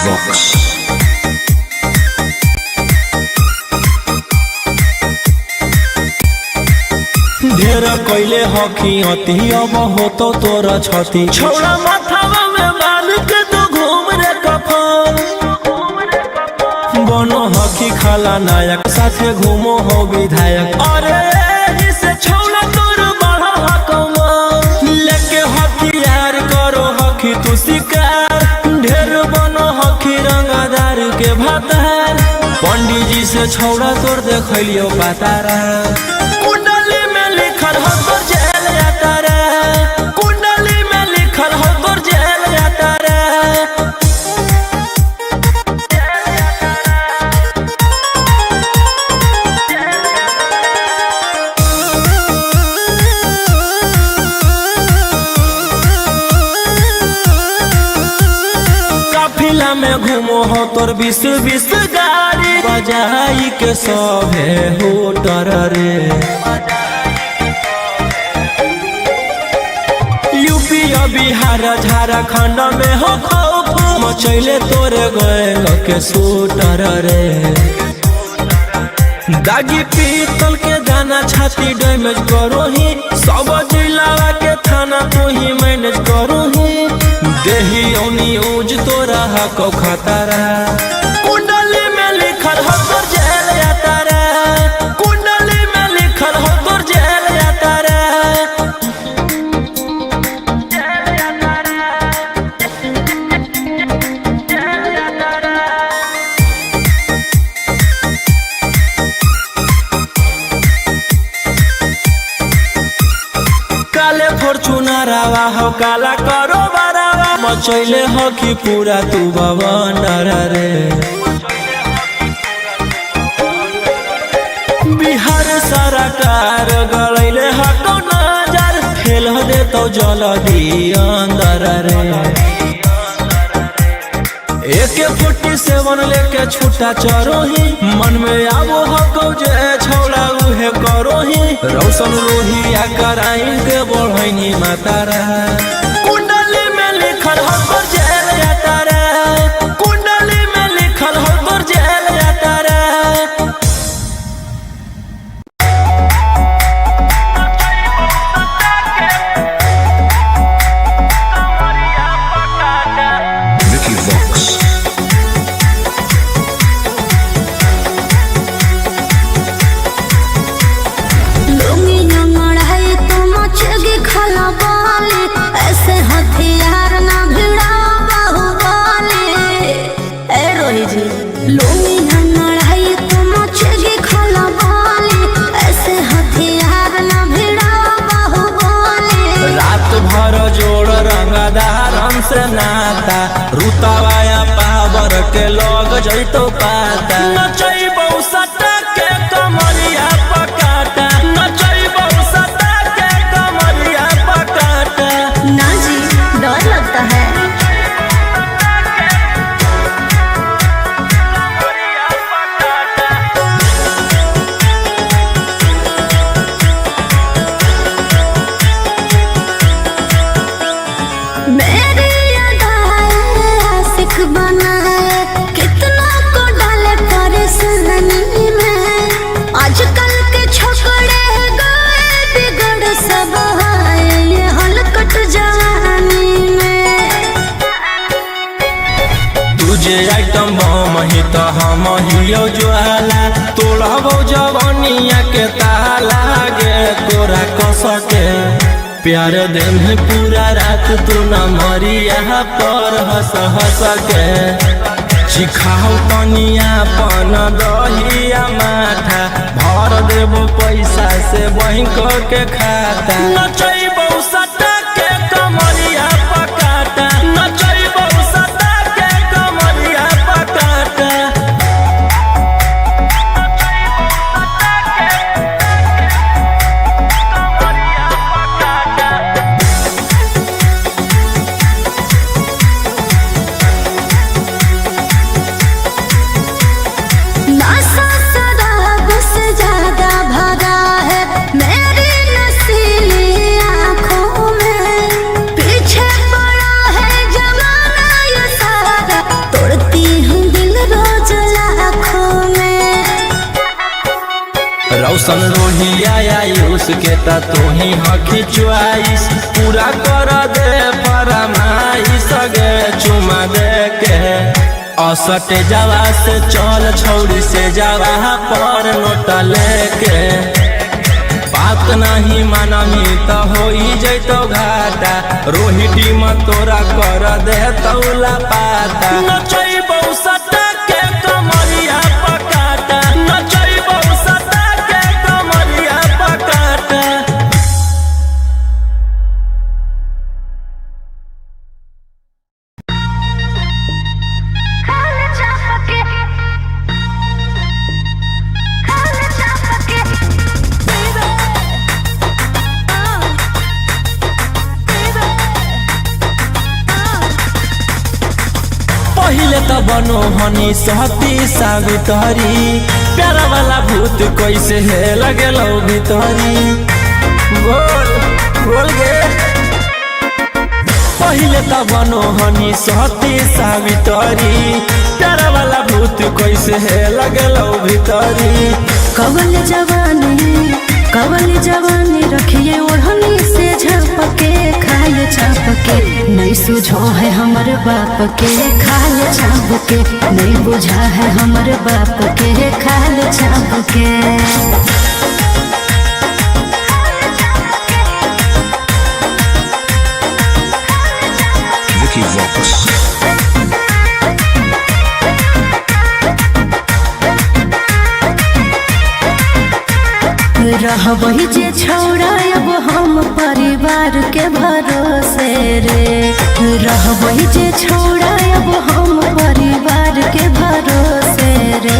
Vox. ढेर कैले हकी अति अब हो तो तोरा छती छोड़ा माथावा में बाल के तो घूम रे कफन बनो हकी खाला नायक साथे घूमो हो विधायक अरे इसे छोड़ा तोर बड़ा हकमा लेके हकी यार करो हकी तू शिकार ढेर बनो हकी रंगदार के भातार पंडित जी से छोड़ा तोर देखलियो पातारा कुंडली में लिखल हो तोर जेल जाता रे काफिला में घूमो हो तोर 20 गाड़ी बजाई के सभे होटर रे बिहार झारखंड में हो खौफ मचैले तोरे गैंग के शूटर रे दागी पीतल के दाना छाती डैमेज करो ही सब जिला के थाना तो ही मैनेज करो ही देही ओनी ऊज तोरा हको खतरा कुंडली में लिखल हो तोर जेल जाता रे कुंडली में लिखल हो तोर जेल जाता रे काले फॉर्च्यूनरवा हो काला करो बरावा मचैले हो कि पूरा तू बवंडर रे बिहार सरकार गलैले हको नजर फेल दे तो जल्दी अंदर रे AK-47 लेके छूटा चरो ही मन में आवो हको जे छौड़ा उहे करो ही रौशन रोहिया कराइन के बढ़ैनी मातारा कुंडली में लिखल हो तोर जेल जाता रे कुंडली में लिखल हो तोर जेल जाता रे Vicky Vox. ऐसे हथियार ना भिड़ा बाहुबली ए रोही जी लूंगी ना लड़ाई तो मचेगी खलबली ऐसे हथियार ना भिड़ा बाहुबली रात भर जोड़ रंगदार हमसे नाता रुतवाया पावर के लग जैतो पाता नचैबौ सटा के कमरिया पकाटा नचैबौ सटा के कमरिया पकाटा ना जी डर लगता है मेरी अदाएं आशिक बनाए कितना को डाले परेशानी में आजकल के छोकरे गए बिगड़ सब है ये हलकट जवानी में तुझे आइटम बम ही तो हम हियो ज्वाला तोड़बो जवानिया के ताला गे तोरा कसके प्यार दिन है पूरा रात तू न मरिया पर हंस हंस के चिखाओ तनिया पन दहिया माथा भर देबो पैसा से बैंक के खाता नचैबो सटा के कमरिया पकाटा नचैबो सटा के कमरिया पकाटा नशा शराब से ज्यादा भरा है मेरी नशीली आँखों रोशन रोहिया आयुष के ता तू ही हकी च्वाइस पूरा कर दे फरमाइश गे चुमा दे के असटे जावा से चल छौड़ी से जावा पर नोट लेके बात नहीं मानमी तो हो जैतो घाटा रोहिटी में तोरा कर दे तौला पाता नचैबौ सटा के कमरिया पकाटा नचैबौ सटा के कमरिया पकाटा। पहिले त बनो हनी सहती सावित्री प्यारा वाला भूत कैसे है लगे लो भीतरी बोल बोल गे पहिले त बनो हनी सहती सावित्री प्यारा वाला भूत कैसे है लगे लो भीतरी कवल जवानी रखिए ओढ़नी से झपके खाए छापके नहीं सुझो है हमर बाप के खाल छापके नहीं बुझा है हमर बाप के खाल छापके। Vicky Vox. रहबही जे छौड़ा अब हम परिवार के भरोसे रे रहबही जे छौड़ा अब हम परिवार के भरोसे रे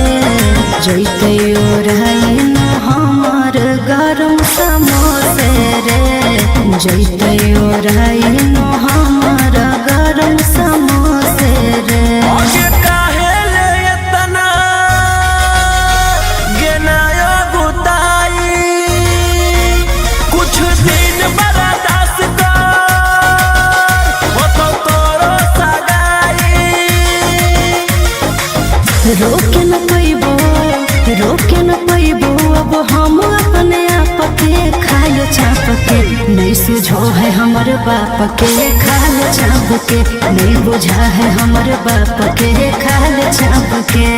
जैते ओराइन हमर गरम समोसे रे जैते ओराइन हमर गरम समोसे रे। रोके न पैबो अब हम अपने आप के खाल छाप के नहीं सुझो है हमर बाप के खाल छाप के नहीं बुझा है हमर बाप के खाल छाप के।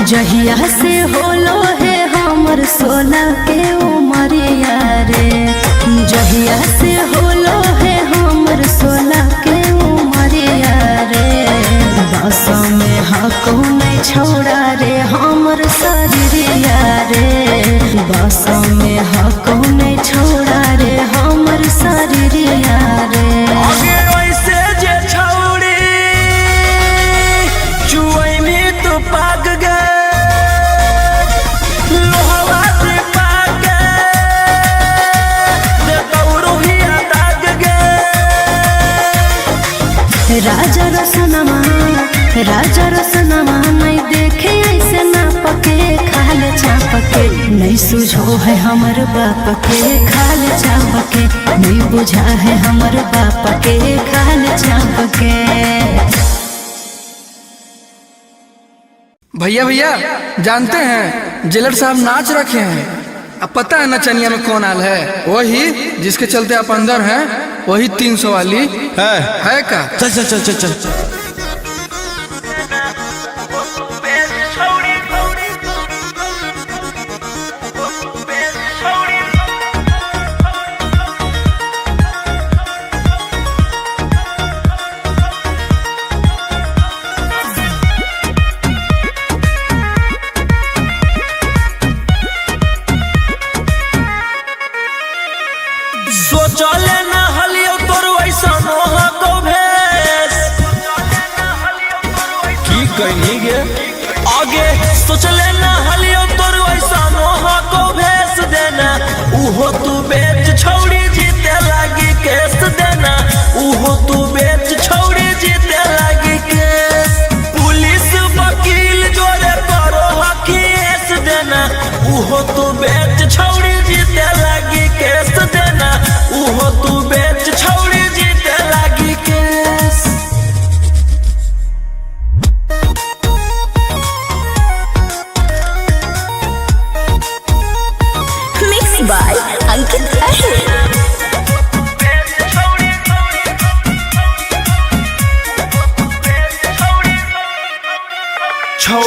जहिया से होलो है हमर सोना के उमरिया रे जहिया से होलो है हमर सोना के उमरिया रे बस में हको नहीं छोड़ा रे हमर शरीरिया रे बस में हको नहीं छोड़ा रे हमर शरीरिया रे। राजा रसनमा नहीं देखे ऐसे ना पके खाल छापके नहीं सुझो है हमर बाप के खाल छापके नहीं बुझा है हमर बाप के खाल छापके। भैया भैया जानते हैं जेलर साहब नाच रखे हैं। अब पता है नचनिया में कौन आल है? वही जिसके चलते आप अंदर हैं, वही 300 वाली है का? चल चल चल चल चल चले ना हलियो तोर वैसा मोह को भेस की कहनी गे आगे सोचले ना हलियो तोर वैसा मोह को भेस देना उहो तू बेच छौड़ी जीते लागी केस देना उहो तू बेच छौड़ी जीते लागी केस पुलिस वकील जोरे करो हकीस देना उहो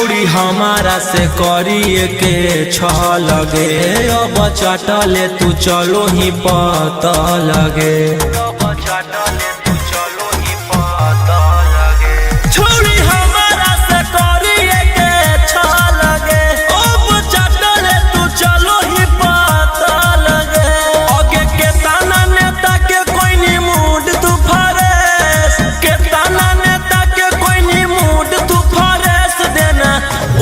छौड़ी हमारा से करिए के लगे अब चटले तू चलो ही पता लगे छौड़ी हमारा से करिए के लगे अब चटले तू चलो ही पता लगे आगे के ताना नेता के कोई नी मूड तू फरेस के ताना नेता के कोई नी मूड तू फरेस देना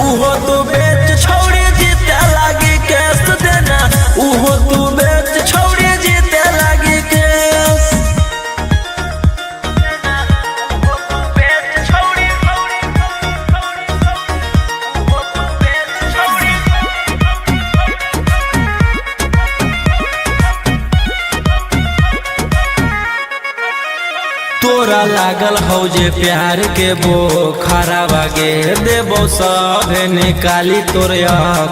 उहो तू बेच छौड़ी जीते लागी केस देना उहो तू बेच छौड़ी जीते लागी केस तोरा लागल हौ जे प्यार के बोखरा बागे देबो सब निकाली तोर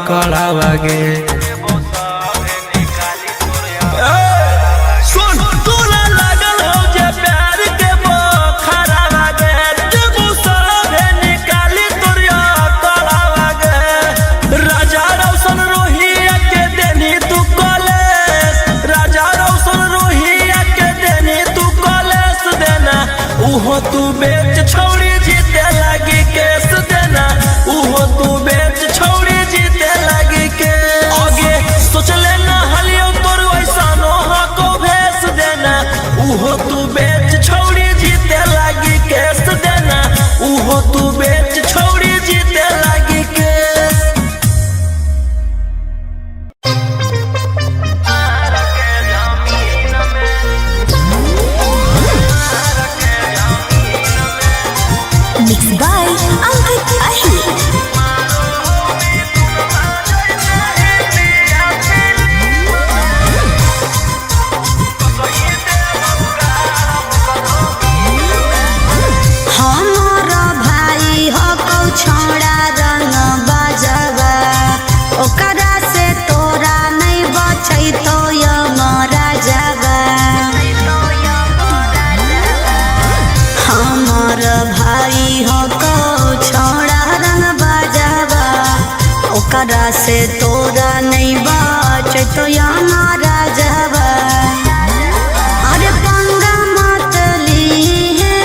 कड़ा बागे सुन तोरा लागल हौ जे प्यार के बोखरा बागे देबो सब निकाली तोर कड़ा बागे राजा रौशन रोहिया के देनी तू कॉलेज राजा रौशन रोहिया के देनी तू कॉलेज देना उहो तू बेच छौड़ी जीते लागी केस देना उहो तू बेच छौड़ी जीते लागी के आगे सोच लेना हलियो तोर वैसा नोहा को भेस देना उहो तू बेच छौड़ी जीते लागी केस देना उहो तू बेच छौड़ी जीते लागी केस Mixed by Ankit Ahir. हमारा भाई हो कौ छोड़ा रंग बाजवा ओकरा से तोरा नहीं बचै तो यमरा जावा हमार भाई हो कौ छोड़ा रंग बाजवा ओकरा से तोरा नहीं बचै तो यमरा जावा अरे पंगा मत लीहे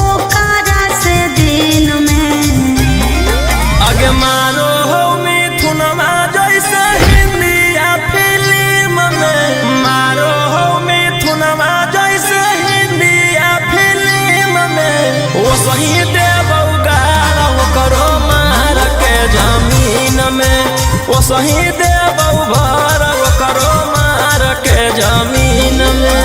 ओकरा से दिन में आगे मारो हो मिथुनमा जैसे हिंदिया फिल्म में मारो हो मिथुनमा जैसे हिंदिया फिल्म में वो सही देबौ गाल करो मार के जमीन में वो सही देबौ भर करो मार के जमीन में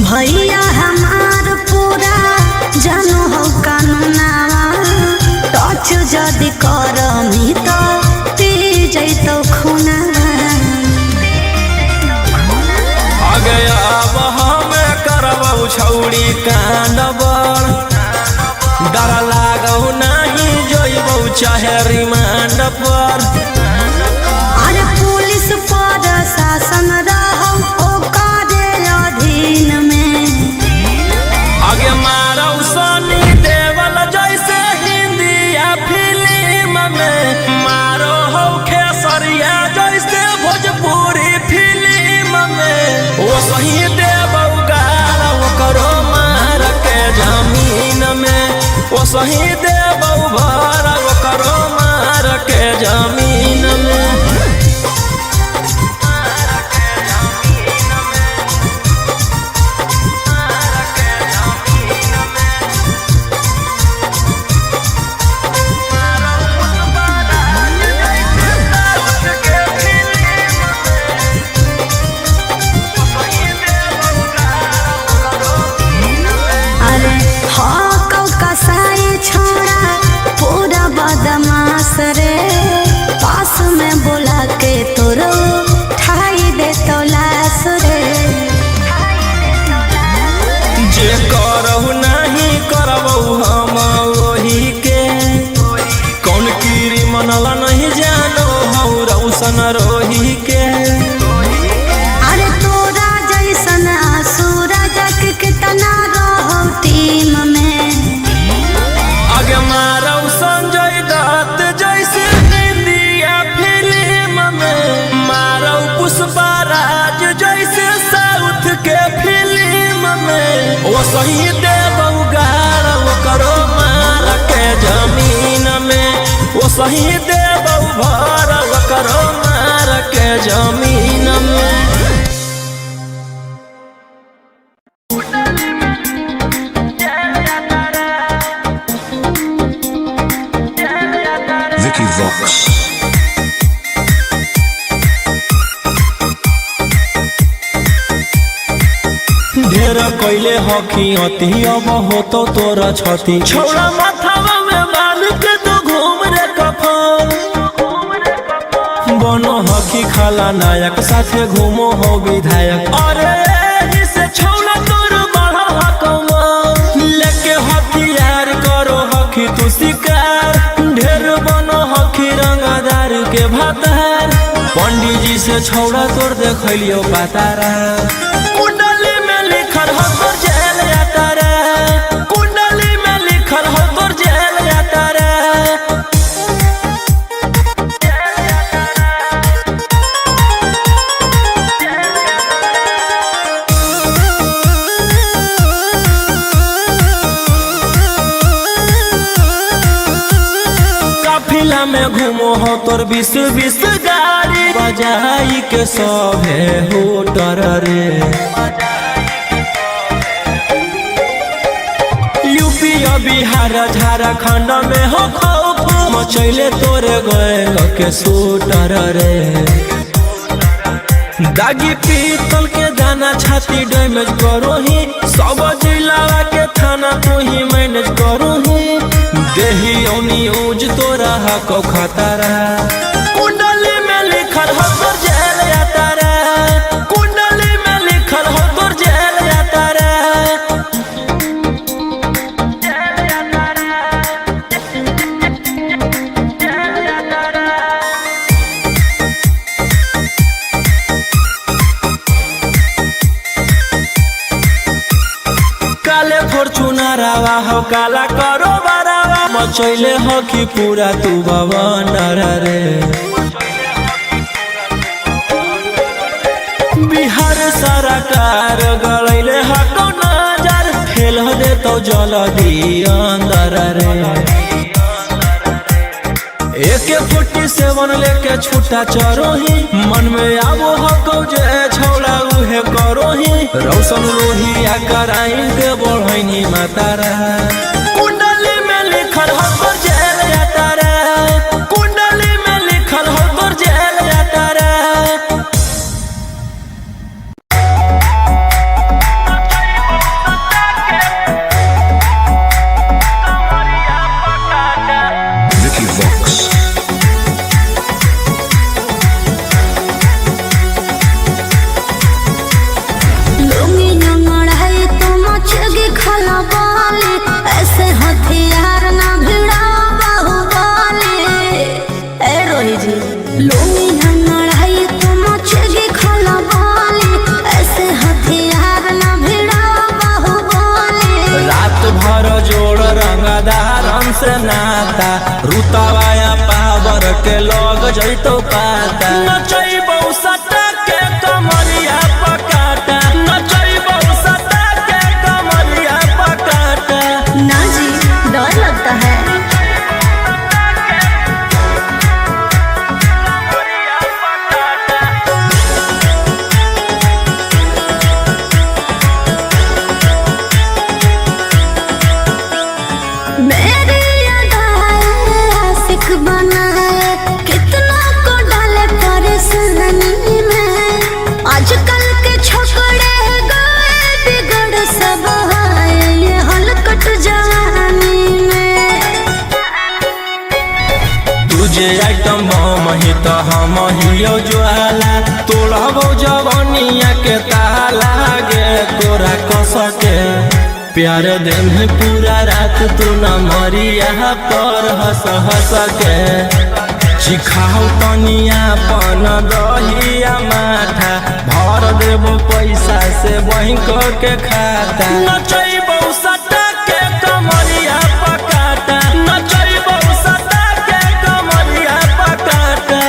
भैया हमार पूरा जानो हो कानूनावा टच जदि करमी तो पी जैतो खूनावा आगे अब हमें करबौ छौड़ी कांड बड़ डर लागौ नहीं जोइबौ चाहे रिमांड पर अरे पुलिस पर शासन रहौ ओकरे अधीन में आगे मारौ सनी देवल जैसे हिंदिया फिल्म में मारो हो खेसरिया जैसे भोजपुरी फिल्म में वो सही देबौ गाल करो मार के जमीन में वो सही देबौ भर करो मार के जमीन में अरे हाँ कौ कसाई छोड़ा रोशन रोही के। अरे तोरा जैसन सूरज के कितना रहो टीम में। आगे मारो संजय दत्त जैसे इंडिया फिल्म में, मारो पुष्पराज जैसे साउथ के फिल्म में। वो सही देवौ गार वो करो मार के जमीन में, वो सही देवौ भर वो करो मार के जमीन में। Vicky Vox. ढेर कैले हकी अति अब होतो तोरा छती। छौड़ा माथावा में बांध के तो घूम रे कफन, बनो हकी खाला नायक साथे घूमो हो विधायक। अरे एही से छौड़ा तोर बढ़ा हकमा, लेके हथियार करो हकी तू शिकार। ढेर बनो हकी रंगदार के भातार, पंडित जी से छौड़ा तोर देखलियो पातारा। कुंडली में लिखल हो तोर जेल जाता रे, कुंडली में लिखल हो तोर जेल जाता रे। काफिला में घूमो हो तोर 20-20 गाड़ी, बजाई के सभे होटर रे। यूपी बिहार झारखंड में हो खौफ, मचैले तोरे गए के शूटर रे। दागी पीतल के दाना छाती डैमेज करो ही, सब जिला के थाना तू ही मैनेज करो ही। देही न्यूज तोरा हको खतरा, कुंडली में लिखल हो तोर जेल जाता रे, कुंडली में लिखल हो तोर जेल जाता रे। काले फॉर्चूनरवा हो काला करो बरावा, मचैले हो कि पूरा तू बवनर रे। बिहार सरकार गलैले हको नजर, फेल दे तो जल्दी अंदर रे। AK-47 लेके छूटा चरोही, मन में आवो हको जे छौड़ा उहे करोही। रोशन रोही आ कराइन के बढ़ैनी मातारा, कुंडली में लिखल हो तोर जेल जाता रे, कुंडली में लिखल हो तोर जेल जाता रे। Vicky Vox. लुंगी नंगड़ाई तो मचगी खला बाले, ऐसे हथियार ना भिड़ा बाहुबली। ए रोही जी लुंगी नंगड़ाई तो मचगी खला बाले, ऐसे हथियार ना भिड़ा बाहुबली। रात भर जोड़ रंगदारन से नाता, रुतवाया पावर के लग जैतो पाता। नचैबौ सटा के कमरिया पकाटा, नचैबौ सटा के कमरिया पकाटा। ना जी डर लगता है। मेरी अदाएं आशिक बनाए, कितना को डाले परेशानी में। आजकल के छोकरे गए बिगड़ सब है, ये हलकट जवानी में। तुझे आइटम बम ही तो हम हियो ज्वाला, तोड़बो जवानिया के ताला गे तोरा कसके। प्यार दिन है पूरा रात तू न मरिया पर हंस हंस के। चिखाओ तनिया पन दहिया माथा भर देबो पैसा से बैंक के खाता नचैबो सटा के कमरिया पकाटा नचैबो सटा के कमरिया पकाटा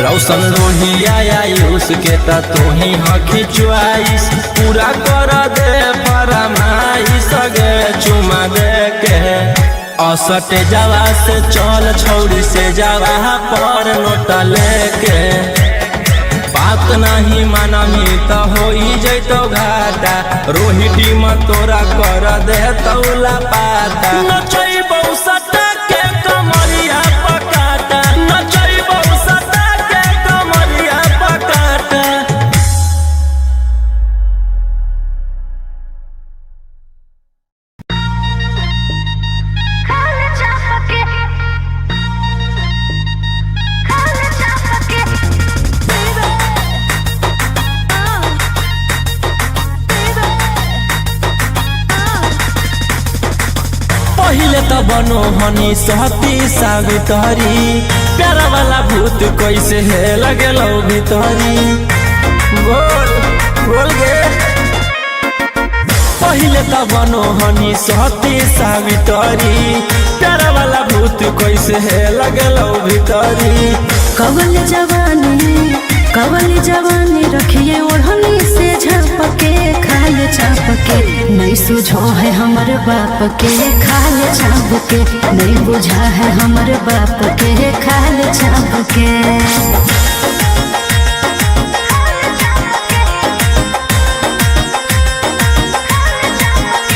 रौशन रोहिया आयुष के ता तोही हखी च्वाइस पूरा कर दे फरमाइश गे चुमा दे के असटे जावा से चल छौड़ी से जावा पर नोट लेके बात नहीं मानमी तो होई जैतो घाटा रोहिटी में तोरा कर दे तौला पाता नचैबो सटा के कमरिया पकाटा नचैबो सटा के कमरिया पकाटा पहिले त बनो हनी सहती सावित्री प्यारा वाला भूत कैसे है लगे लो भीतरी बोल बोल गे पहिले त बनो हनी सहती सावित्री प्यारा वाला भूत कैसे है लगे लो भीतरी कवल जवानी रखिए ओढ़नी से झपके खाल चाप के नहीं सुझो है हमर बाप के खाल चाप के नहीं बुझा है हमर बाप के खाल चाप के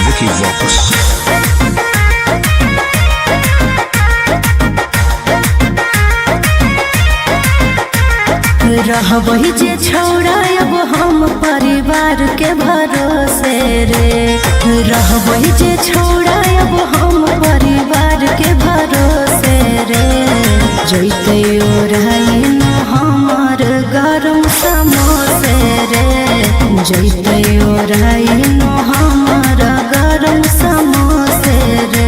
Vicky Vox. रहबही जे छौड़ा अब हम परिवार के भरोसे रे रहबही जे छौड़ा अब हम परिवार के भरोसे रे जैते ओराई न हमर गरम समोसे रे जैते ओराई न हमर गरम समोसे रे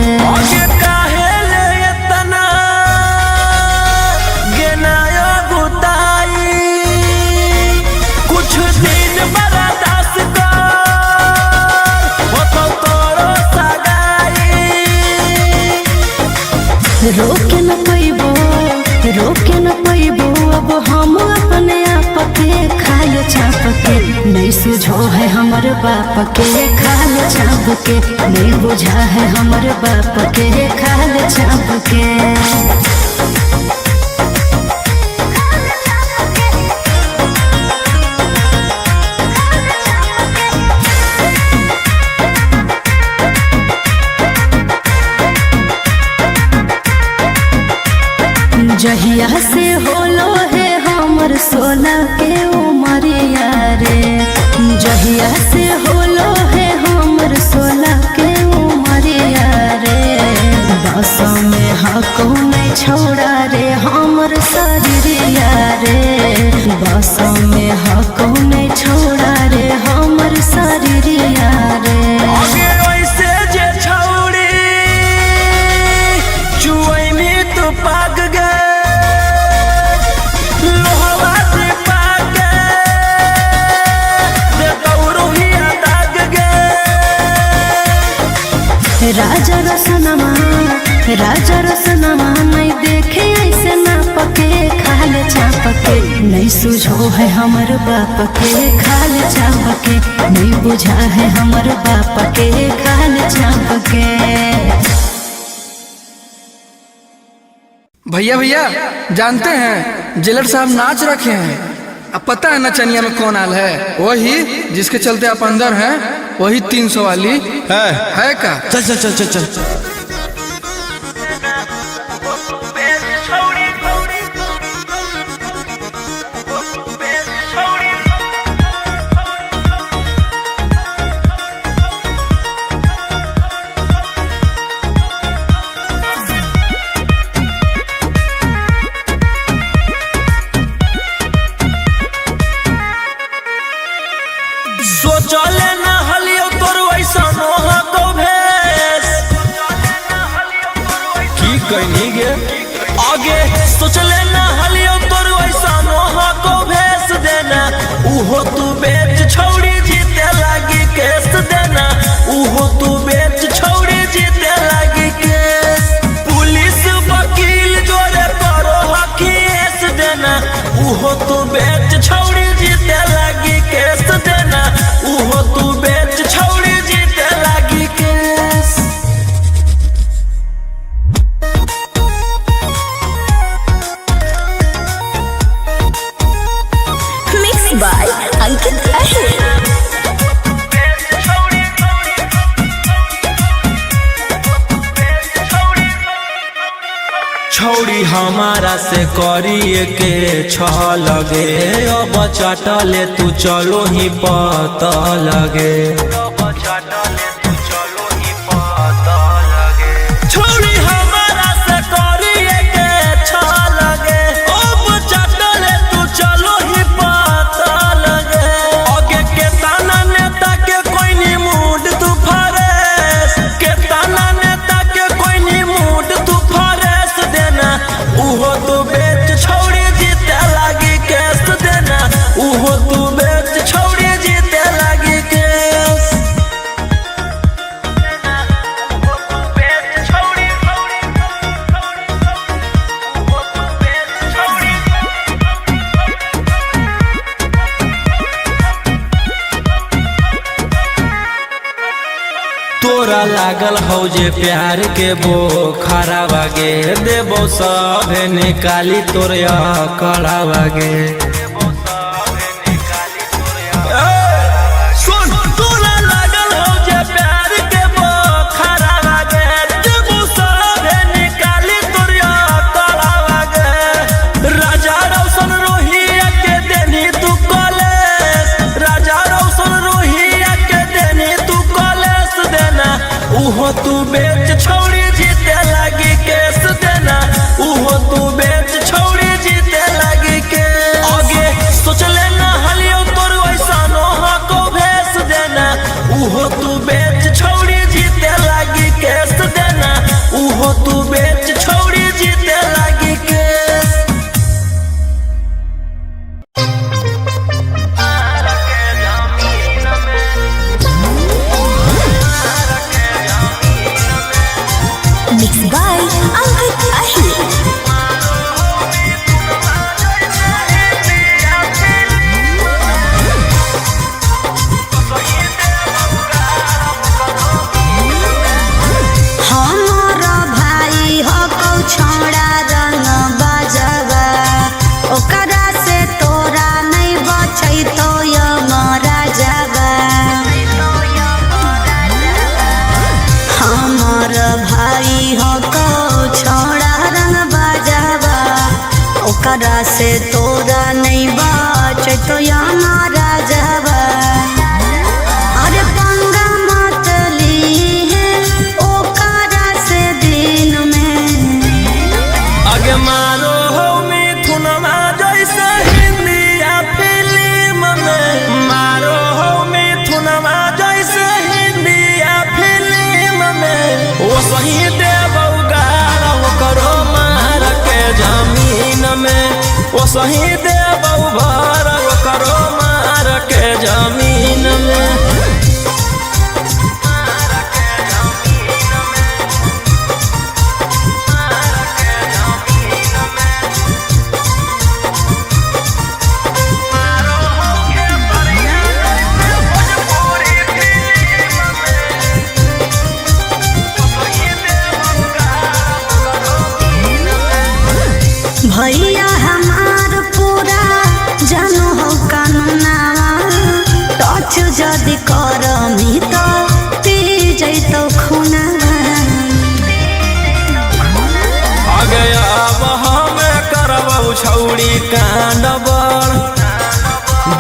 रोके न पैबो अब हम अपने आप के खाल चाप के नहीं सुझो है हमर बाप के खाल चाप के नहीं बुझा है हमर बाप के खाल चाप के जहिया से होलो है हमर सोना के उमरिया रे जहिया से होलो है हमर सोना के उमरिया रे बस में हको नहीं छोड़ा रे हमर शरीरिया रे बस में हको नहीं छोड़ा रे हमर शरीरिया रे राजा रसनमा नहीं देखे ऐसे ना पके खाल चाप के नहीं सुझो है हमर बाप के खाल चाप के नहीं बुझा है हमर बाप के खाल चाप के भैया भैया जानते हैं जेलर साहब नाच रखे हैं। अब पता है नचनिया में कौन आल है? वही जिसके चलते आप अंदर हैं, वही 300 वाली है का? चल चल चल चल चल कहीं गे आगे सोच लेना हलियो तोर वैसा नोहा को भेस देना उहो तू बेच छोड़ी जीते लागी केस देना उहो तू बेच छोड़ी जीते लागी केस पुलिस वकील जोरे करो हकीस देना उहो तू बेच छोड़ी जीते लागी केस देना उहो तू बेच छोड़ी जीते लागी केस मिक्स बाय अंकित अहिर। छौड़ी हमारा से करिए के छ लगे अब चटले तू चलो ही पता लगे छौड़ी हमारा से करिए के छ लगे अब चटले तू चलो ही पता लगे आगे के ताना नेता के कोई नी मूड तू फरेस के ताना नेता के कोई नी मूड तू फरेस देना उहो तू बेच छोड़ी जीते लागी केस देना उहो तू बेच छोड़ी जीते लागी केस तोरा लागल हौ जे प्यार के बोखरा बागे देबो सभे निकाली तोर कड़ा बागे सुन तोरा लागल हौ जे प्यार के बोखरा बागे देबो सभे निकाली तोर कड़ा बागे राजा रौशन रोहिया के देनी तू कॉलेज राजा रौशन रोहिया के देनी तू कॉलेज देना उहो तू बेच छोड़ी जीते लागी केस देना उहो तू बेच छोड़ी जीते लागी के आगे सोच लेना हलियो तोर वैसा नोहा को भेस देना उहो तू बेच छोड़ी जीते लागी केस देना उहो तू बेच छोड़ी जीते लागी केस मिक्स बाय अंकित अहिर। हमारा भाई हो कौ छोड़ा रंग बजवा ओकरा से तोरा नहीं बचै तो यमरा जवा हमार भाई हो कौ छोड़ा रंग बजवा ओकरा से तोरा नहीं बचै तो यमरा जवा अरे पंगा मत लीहे ओकरा से दिन में आगे मारो हो मिथुनमा जैसे हिंदिया फिल्म में मारो हो मिथुनमा जैसे हिंदिया फिल्म में वो सही देबौ गारा वो करो मार के जमीन में वो सही देबौ भर वो करो मार के जमीन में भैया हमार पूरा जानो हो कानूनावा टच जदि करमी तो पी जैतो खुनावा आगे अब हमें करबौ छौड़ी कांड बड़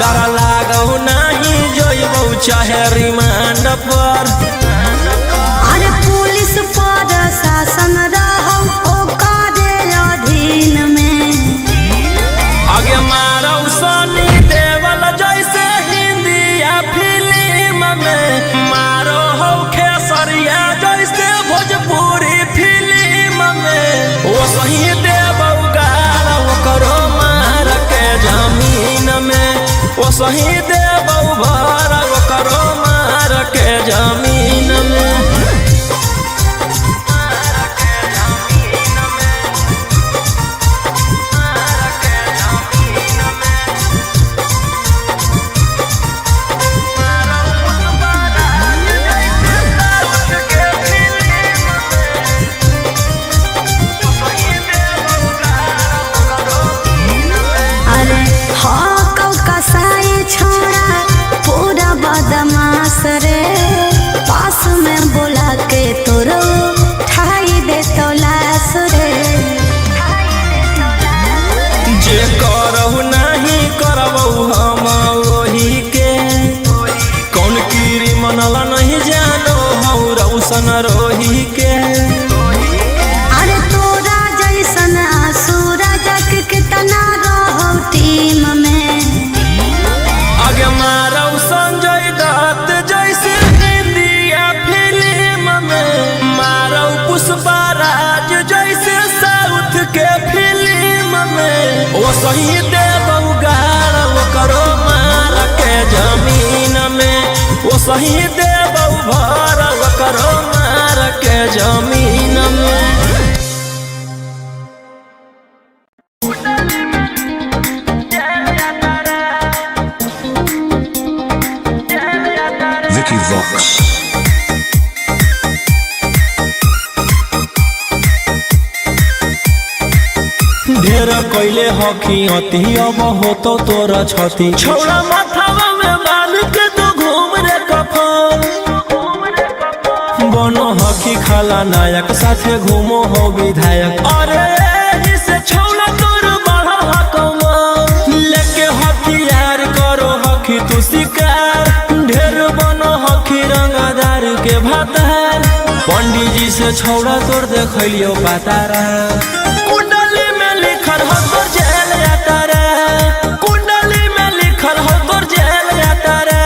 डर लागौ नहीं जोइबौ चाहे रिमांड पर अरे पुलिस पर शासन रहौ ओकरे अधीन में आगे मारौ सनी देवल जैसे हिंदिया फिल्म में मारो हो खेसरिया जैसे भोजपुरी फिल्म में सही देबौ गाड़ ओकरो मार के जमीन में ओ सही देबौ भर ओकरो मार के जमीन में। रे पास में बोला के तोरो ठाई दे तो लाश रे जे करहु नहीं करबौ हम वही के कौन कीरी मनला नहीं जानो हौ रौशन रोही के। अरे तोरा जैसन सूरज के तना रहो टीम में आगे मारौ संजय दत्त जैसे इंडिया फिल्म में मारौ पुष्पराज जैसे साउथ के फिल्म में ओ सही देबौ गाड़ ओकरो मार के जमीन में ओ सही देबौ भर ओकरो मार के जमीन में। Vicky Vox. ढेर कैले हकी अति अब होतो तोरा छती छौड़ा माथावा में बांध के तो घूम रे कफन बनो हकी खाला नायक साथे घूमो हो विधायक। अरे जिसे छौड़ा तोर बढ़ा हकमा लेके हथियार करो हकी तू शिकार ढेर बनो हकी रंगदार के भातार पंडित जी से छौड़ा तोर देखलियो पातारा कुंडली में लिखल हो तोर जेल जाता रे कुंडली में लिखल हो तोर जेल जाता रे।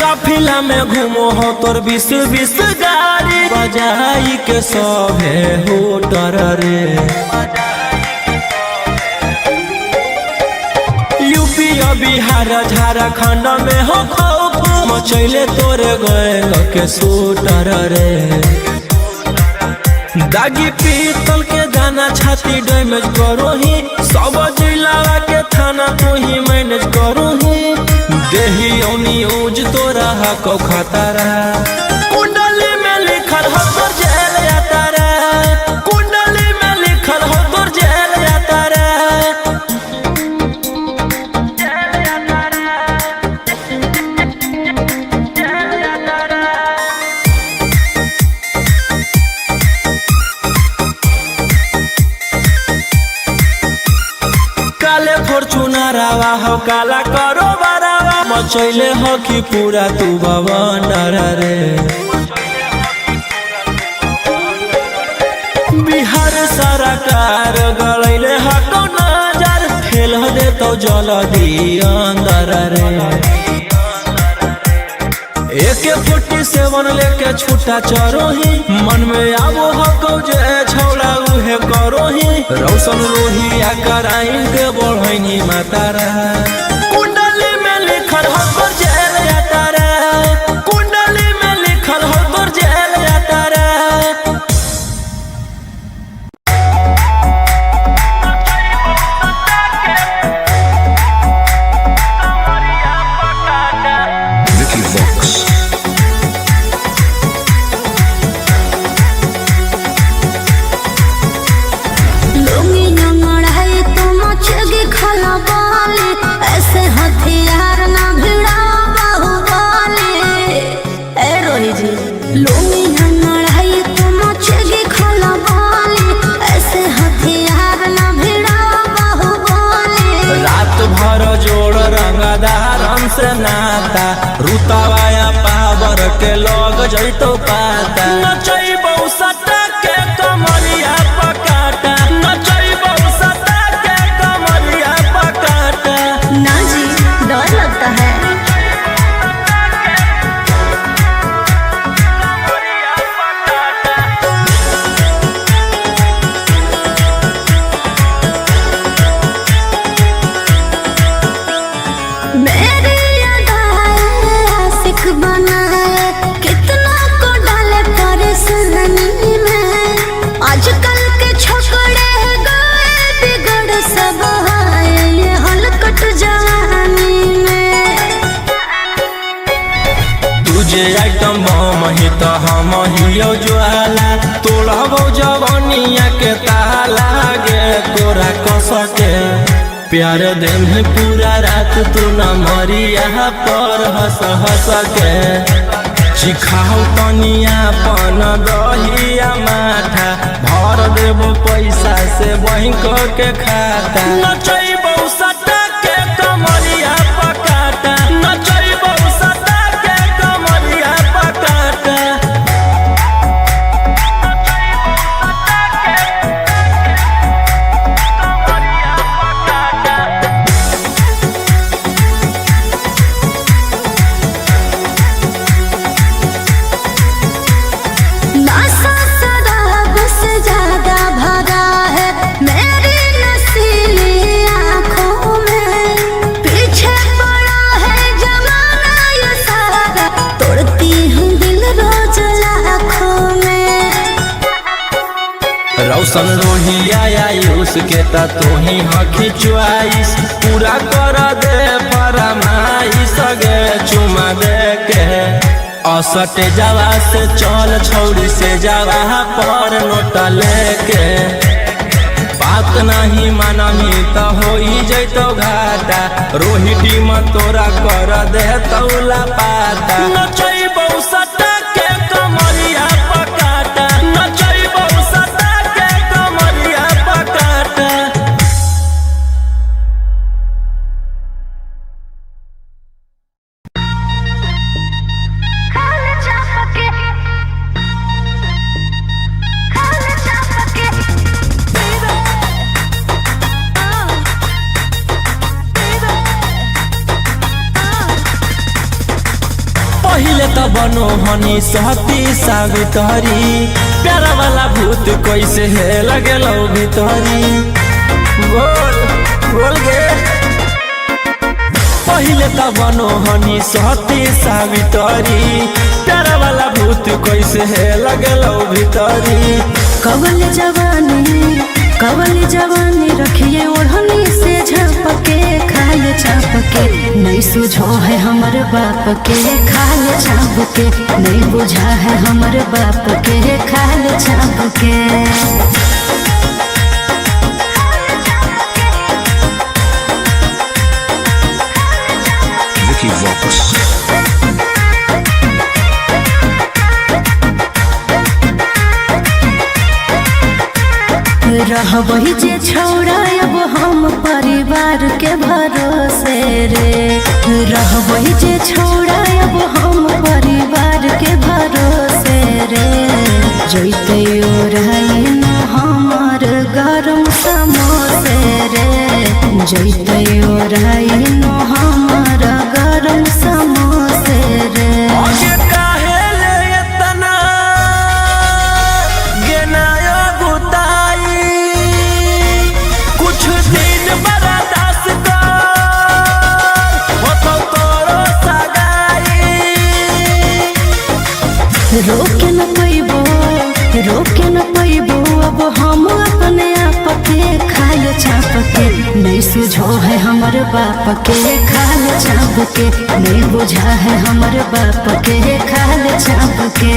काफिला में घूमो हो तोर 20-20 गाड़ी बजाई के सभे होटर रे यूपी बिहार झारखंड में हो खौफ मचैले तोरे गैंग के शूटर रे दागी पीतल के दाना छाती डैमेज करो ही सब जिला के थाना तू ही मैनेज करो ही देही न्यूज तोरा हको खतरा कुंडली में लिखल हो तोर जेल जाता रे कुंडली में लिखल हो तोर जेल जाता रे। काले फॉर्च्यूनर आवा हो काला करो बरावा मचैले हो कि पूरा तू बवंडर रे बिहार सरकार गलैले हको नजर फेल दे तो जल्दी अंदर रे AK-47 लेके छूटा चरोही मन में आबो हको जे छौड़ा उहे करोही रौशन रोही आ कराइन के बढ़ैनी मातारा कुंडली में लिखल हो तोर जेल जाता रे कुंडली में लिखल हो तोर जेल जाता रे। Vicky Vox. लुंगी नंगड़ाई तो मचगी खला बाली ऐसे हथियार ना भिड़ा बाहुबली ए रोही जी लुंगी नंगड़ाई तो मचगी खला बाली ऐसे हथियार ना भिड़ा बाहुबली रात भर जोड़ रंगदारन से नाता रुतावाया पावर के लग जैतो पाता नचैबौ सटा के कमरिया पकाटा डीजे आइटम बम ही तो हम हियो ज्वाला तोड़बो जवनिया के ताला गे तोरा कस के प्यार दिन पूरा रात तू न मरिया पर हंस हंस के चिखाओ तनिया पन दहिया माथा भर देबो पैसा से बैंक के खाता नचैबो सटा के कमरिया पकाटा नचैबो सटा के कमरिया पकाटा रौशन रोहिया आयुष के ता तोही हखी चुआइस पूरा कर दे फरमाइश गे चुमा दे के असटे जावा से चल छौड़ी से जावा पर नोट लेके बात नहीं मानमी तो हो जैतो घाटा रोहिटी में तोरा कर दे तौला पाता नचैबो सटा के कमरिया पकाटा नचैबो सटा के कमरिया पकाटा पहिले त बनो हनी सहती सावित्री प्यारा वाला भूत कैसे है लगे लो भीतरी बोल बोल गे पहिले त बनो हनी सहती सावित्री प्यारा वाला भूत कैसे है लगे लो भीतरी कवल जवानी रखिए ओढ़नी से झापके खाए चापके नहीं सुझो है हमर बाप के खाए चापके नहीं बुझा है हमर बाप के खाए चापके Vicky Vox. रहबही जे छौड़ा अब हम परिवार के भरोसे रे रहबही जे छौड़ा अब हम परिवार के भरोसे रे जैते ओराइन हमर गरम समोसे रे जैते ओराइन हमर गरम समोसे रे रोके न पैबो अब हम अपने आप के खाए चाप के नहीं सुझो है हमर बाप के खाए चाप के नहीं बुझा है हमर बाप के खाए चाप के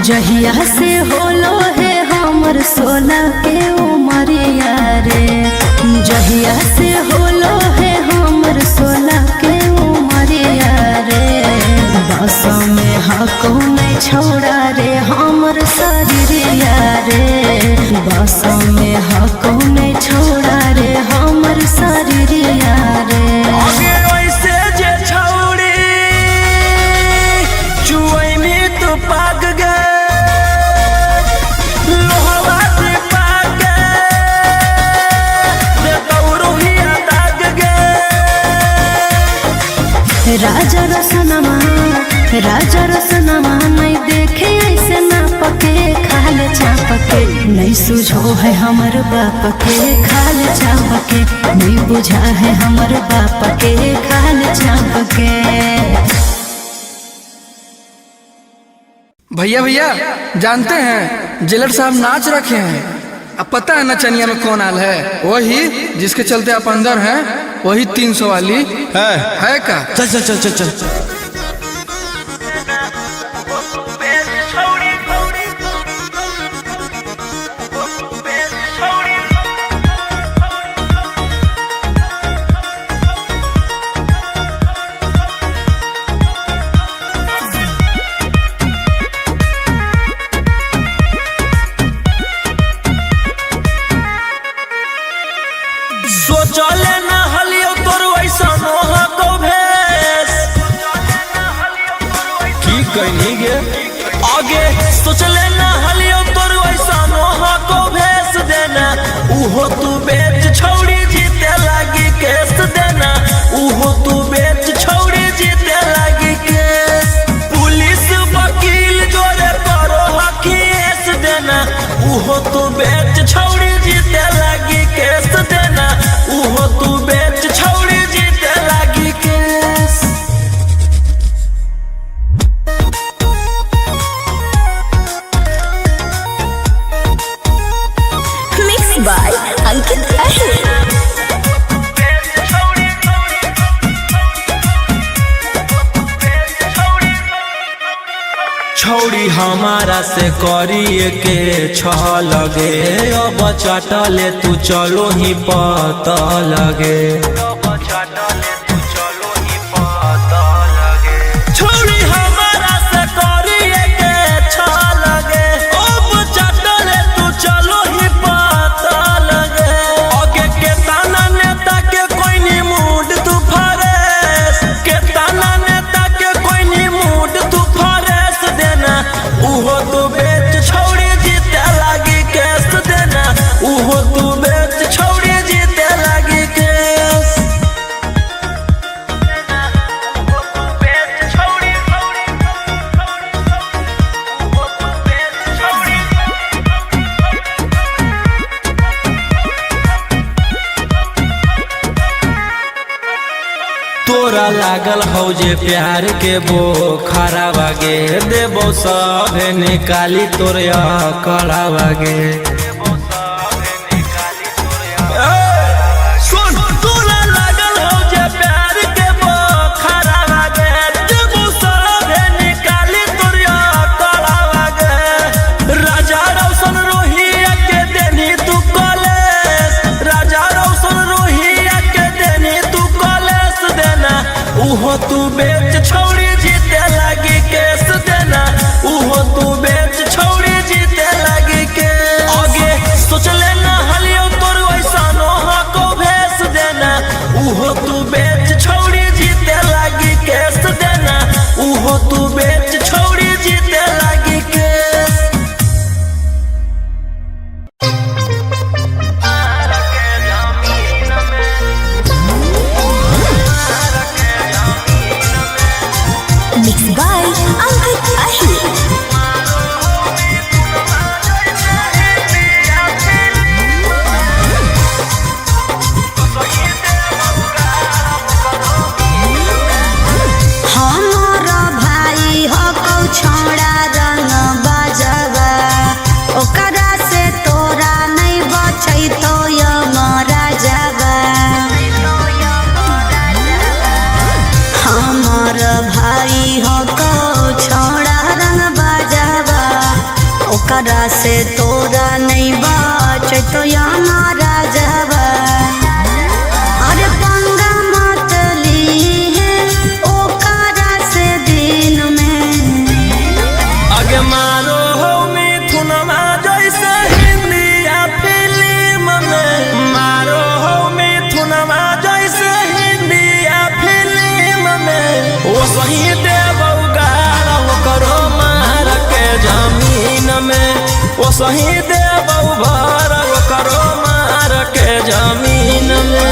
जहिया से होलो है हमर 16 के उमरिया रे जहिया से होलो है हमर 16 के उमरिया रे बस में हको नहीं छोड़ा रे हमर शरीरिया रे बस में हको नहीं छोड़ा रे हमर शरीरिया रे राजा रसनमा नहीं देखे ऐसे ना पके खाल चापके नहीं सुझो है हमर बाप के खाल चापके नहीं बुझा है हमर बाप के खाल चापके। भैया भैया जानते हैं जेलर साहब नाच रखे हैं। अब पता है नचनिया में कौन आल है? वही जिसके चलते आप अंदर हैं, वही 300 वाली है का? चल चल चल चल चल। सोचले ना हलियो तोर वैसा नोहा को भेस की कहनी गे आगे सोचले ना हलियो तोर वैसा नोहा को भेस देना उहो तू बेच छौड़ी जीते लागी केस देना उहो तू बेच छौड़ी जीते लागी केस पुलिस वकील जोरे करो हकीस देना उहो तू बेच छौड़ी जीते लागी केस देना उहो तू बेच छौड़ी जीते लागी केस। Mixed by Ankit Ahir। छौड़ी हमारा से करिए के छ लगे अब चटले तू चलो ही पता लगे छौड़ी हमारा से करिए के छ लगे अब चटले तू चलो ही पता लगे आगे के ताना नेता के कोई नी मूड तू फरेस के ताना नेता के कोई नी मूड तू फरेस देना उहो तू बेच छौड़ी जीते लागी केस देना उहो तू बेच छौड़ी जीते लागी केस। तोरा लागल हो जे प्यार के बोखरा बागे देबो सभे निकाली तोरिया कड़ा बागे सुन तोरा लागल हो जे प्यार के बोखरा बागे देबो सभे निकाली तोरिया कड़ा बागे राजा रोशन रोहिया के देनी तू कॉलेज राजा रोशन रोहिया के देनी तू कॉलेज देना उहो तू बेच छौड़ी जीते लागी केस देना उहो तू बेच छौड़ी जीते लागी केस आगे सोचले ना हलियो तोर वैसा नोहा को भेस देना उहो तू बेच छौड़ी जीते लागी केस देना उहो तू बेच छौड़ी जीते लागी केस। Mixed by Ankit Ahir। हमारा भाई हो कौ छोड़ा रंग बजवा ओकरा से तोरा नहीं बचै तो यमरा जवा हमार भाई हो कौ छोड़ा रंग बजवा ओकरा से तोरा नहीं बचै तो यमरा जवा अरे पंगा मत लीहे ओकरा से दिन में आगे मारो हो मिथुनमा जैसे हिंदिया फिल्म में मारो हो मिथुनमा जैसे हिंदिया फिल्म में वो सही देवौ गाल करो मार के जमीन में वो सही देवौ भर करो मार के जमीन में।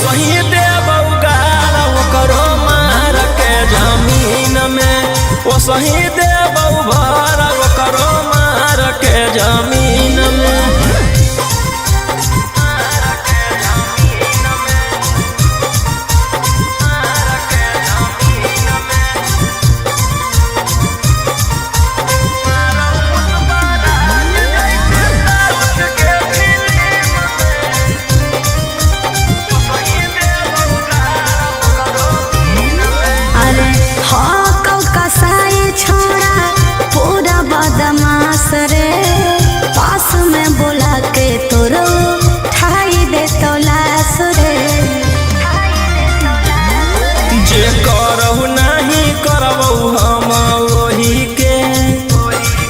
सही देबौ गाड़ करो मार के जमीन में, वो सही देबौ भर करो मार के जमीन में। बदमाश रे पास में बोला के तोरो ठाई दे तो लाश रे। जे करहु नहीं करबौ हम वही के,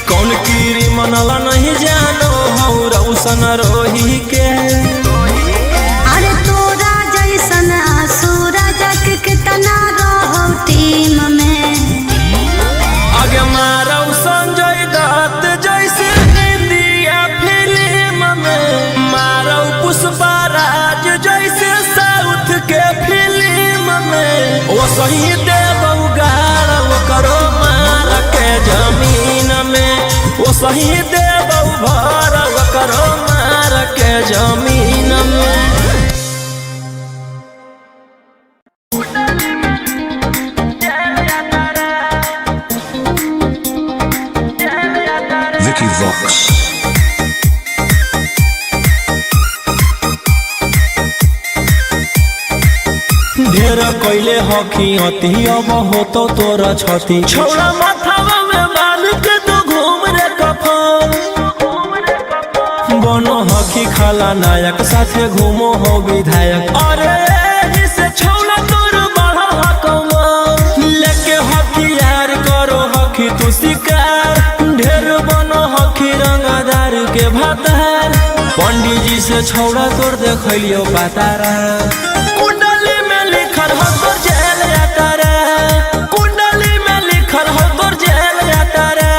कौन कीरी मनला नहीं जानो हौ रौशन रोही के। अरे तोरा जैसन सूरज के कितना रहो टीम में, आगे मारौ संजय दत्त जैसे इंडिया फिल्म में, मारौ पुष्पराज जैसे साउथ के फिल्म में। वो सही देबौ गाड़ करो मार के जमीन में, वो सही देबौ भर करो मार के जमीन में। Vicky Vox. ढेर कैले हकी अति अब होतो तोरा छती, छौड़ा माथावा में बांध के तो घूम रे कफन। बनो हकी खाला नायक साथे घूमो हो विधायक, अरे जिसे छौड़ा तोर बढ़ा हकमा लेके हथियार करो हकी तू शिकार। ढेर बनो हकी रंगदार के भातार, पंडित जी से छौड़ा तोर देखलियो पातारा। कुंडली में लिखल हो तोर जेल यात्रा, कुंडली में लिखल हो तोर जेल यात्रा।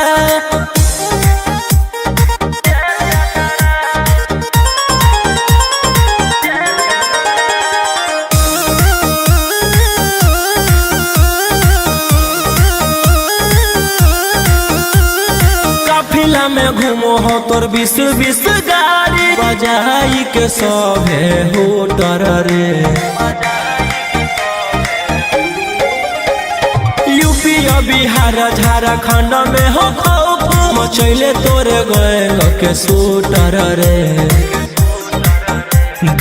काफिला में घूमो हो तोर 20-20 गाड़ी, बजाई के सभे होटर रे। यूपी बिहार झारखंड में हो खौफ मचैले तोरे गैंग के शूटर रे।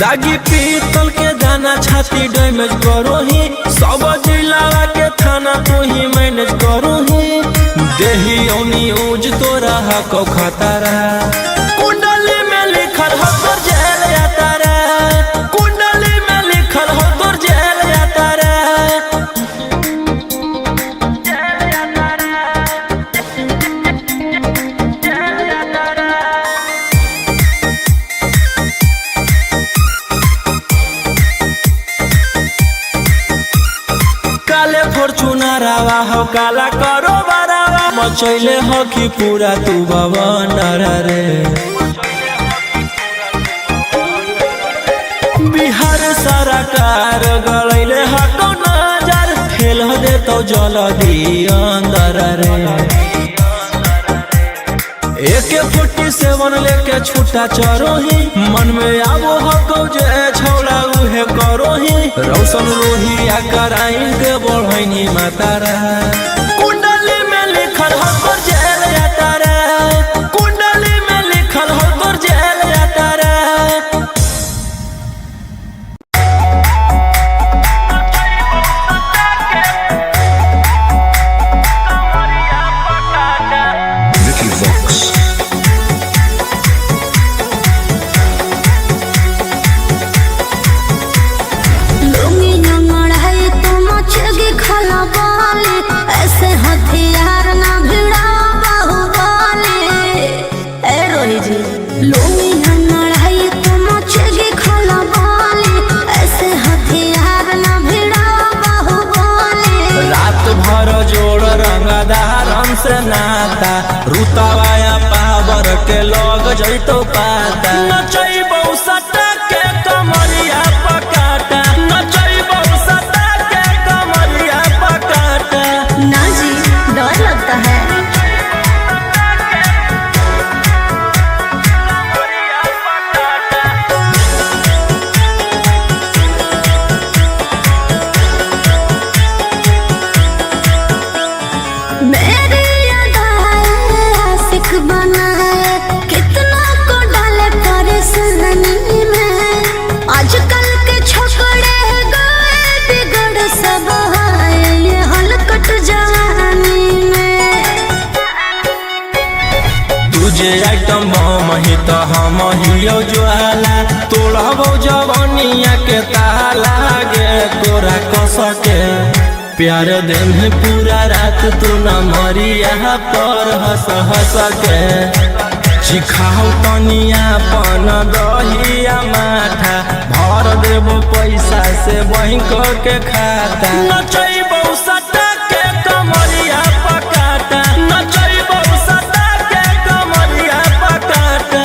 दागी पीतल के दाना छाती डैमेज करो ही, सब जिला के थाना तू ही मैनेज करो ही। देही न्यूज तोरा हको खतरा, कुंडली में लिखल हो तोर जेल यात्रा, कुंडली में लिखल हो तोर जेल यात्रा। काले फॉर्च्यूनर आवा हो काला करो बरावा, मचैले हो कि पूरा तू बवंडर रे। बिहार सरकार गलैले हको नजर, फेल दे तो जल्दी अंदर रे। AK-47 लेके छूटा चरो ही, मन में आवो हको जे छौड़ा उहे करो ही। रौशन रोही आकर आइन के बढ़ैनी मातारा, कुंडली में लिखल हो तोर जेल यात्रा, कुंडली में लिखल हो तोर जेल यात्रा। Vicky Vox. लुंगी जंगड़ है तो मचेगी खला बाले, ऐसे हथियार ना भिड़ा बाहुबली। ए रोही जी लुंगी जंगड़ है तो मचेगी खला बाले, ऐसे हथियार ना भिड़ा बाहुबली। रात भर जोड़ रंगदारन से नाता, रुतवाया पावर के लग जैतो पाता। नचैबौ सटा के कमरिया पकाटा, बनाए, कितना को डाले परेशानी में। आजकल के छोकरे गए बिगड़ सब है ये हलकट जवानी में। तुझे आइटम बम ही तो हम हियो ज्वाला, तोड़बो जवानिया के ताला गे तोरा कस के। प्यार दिन पूरा रात तू न मरिया पर हंस हंस के। चिखाओ तनिया पन दहिया माथा, भर देबो पैसा से बैंक के खाता। नचैबो सटा के कमरिया पकाटा, नचैबो सटा के कमरिया पकाटा।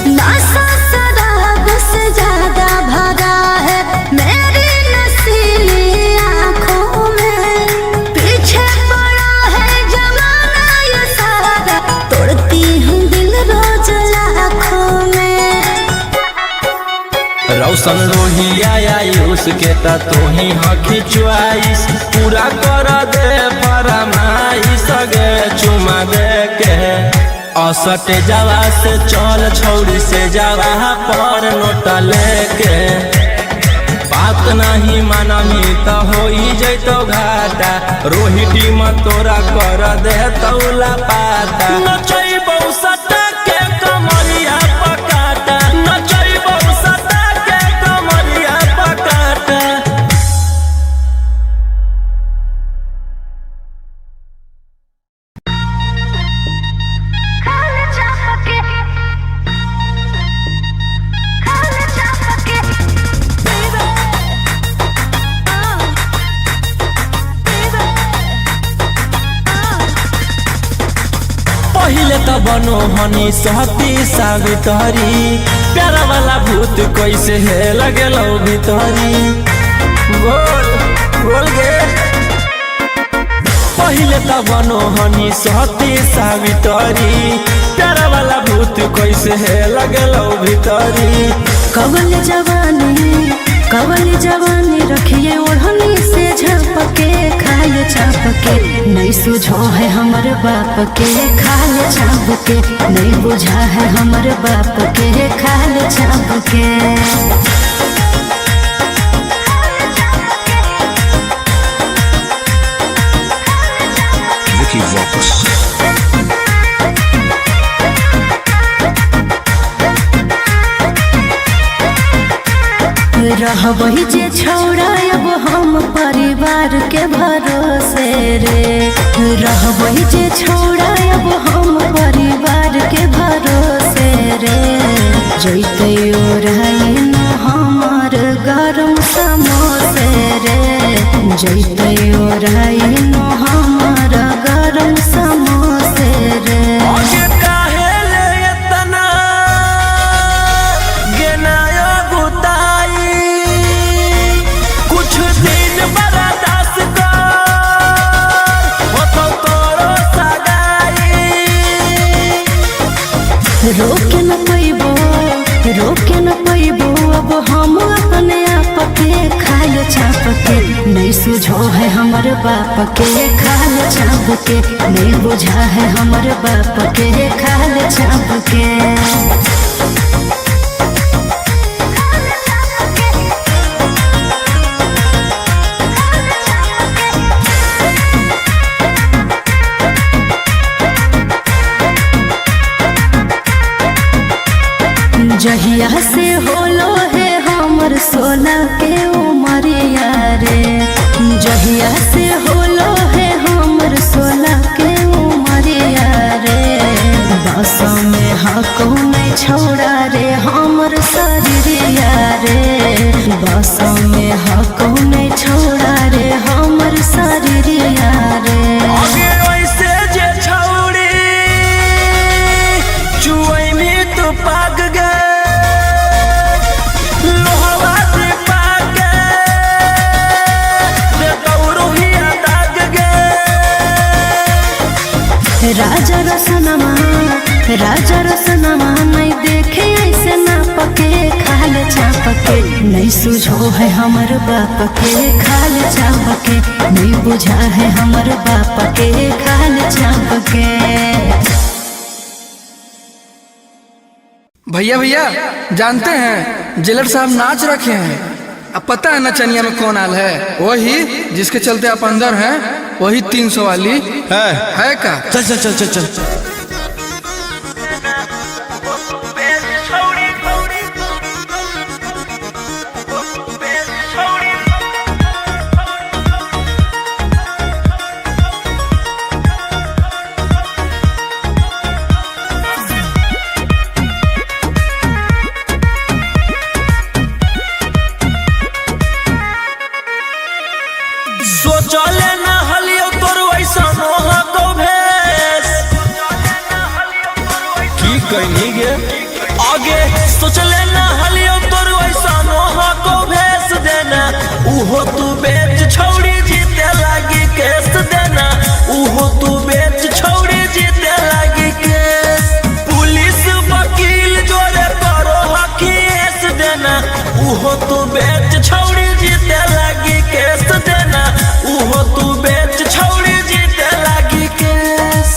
नशा शराब से ज्यादा भरा है मेरी नशीली आँखों में। पीछे पड़ा है जमाना ये सारा, तोड़ती हूँ दिल रोज लाखों में। रौशन रोहिया उसके ता तू ही हकी च्वाइस, पूरा कर दे फरमाइश गे चुमा दे के। असट जावा से चल छौड़ी से जावा पर नोट लेके। बात नहीं मानमी तो हो जैतो घाटा, रोहिटी में तोरा कर दे तौला पाता। नचैबो सटा के कमरिया पकाटा, नचैबो सटा के कमरिया पकाटा। पहिले त बनो हनी सहती सावित्री, प्यारा वाला भूत कैसे है लगेलो भितरी। बोल बोल गे। पहिले त बनो हनी सहती सावित्री, प्यारा वाला भूत कैसे है लगेलो भितरी। कवल जवानी रखिए ओढ़नी से झपके, खाए छापके। नहीं सुझो है हमर बाप के खाए छापके, नहीं बुझा है हमर बाप के खाए छापके। Vicky Vox. रहबही जे छौड़ा अब हम परिवार के भरोसे रे। रहबही जे छौड़ा अब हम परिवार के भरोसे रे। जैते ओढ़ाइन हमार गरम समोसे रे, जैते ओढ़ाइन हमार गरम समोसे रे। रोके न पैबो अब हम अपने आप के खाए छाप के। नहीं सुझो है हमर बाप के खाए छाप के, नहीं बुझा है हमर बाप के खाए छाप के। जहिया से होलो है हमर 16 के उमरिया रे। जहिया से होलो है हमर 16 के उमरिया रे। बस में हको में छोड़ा रे हमर शरीरिया रे। बस में हको में छोड़ा रे हमर शरीरिया रे। पाग गए राजा रसनमा नहीं देखे ऐसे ना पके खाल चाप के नहीं सुझो है हमर बाप के खाल चाप के नहीं बुझा है हमर बाप के खाल चाप के। भैया भैया जानते हैं जेलर साहब नाच रखे हैं। अब पता है नचनिया में कौन आल है? वही जिसके चलते आप अंदर हैं, वही 300 वाली है का? चल चल चल चल चल। सोचले ना हलियो तोर वैसा मोहा को भेस की कहनी गे आगे सोचले ना हलियो तोर वैसा मोहा को भेस देना उहो तू बेच छौड़ी जीते लागी केस देना उहो तू बेच छौड़ी जीते लागी केस पुलिस वकील जोरे करो हकीस देना उहो तू बेच छौड़ी जीते लागी केस देना उहो तू बेच छौड़ी जीते लागी केस।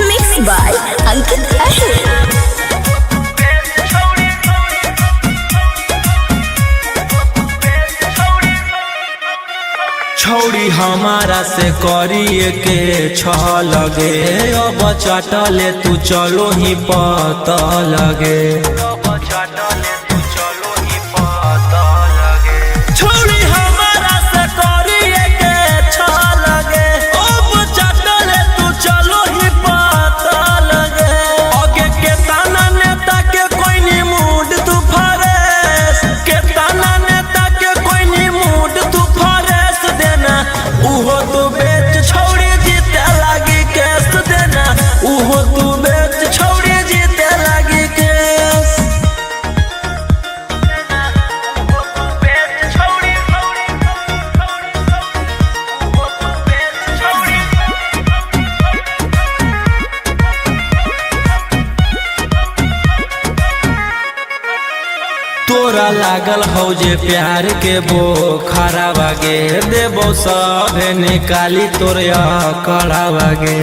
मिक्स बाय अंकित अहिर। छौड़ी हमारा से करिए के छ लगे अब चटले तू चलो ही पता लगे छौड़ी हमारा से करिए के छ लगे अब चटले तू चलो ही पता लगे आगे के ताना नेता के कोई नी मूड तू फरेस के ताना नेता के कोई नी मूड तू फरेस देना उहो तू बेच छौड़ी जीते लागी केस देना उहो तू बेच छौड़ी जीते लागी केस। तोरा लागल हौ जे प्यार के बोखरा बागे देबो सब निकाली तोरे कड़ा बागे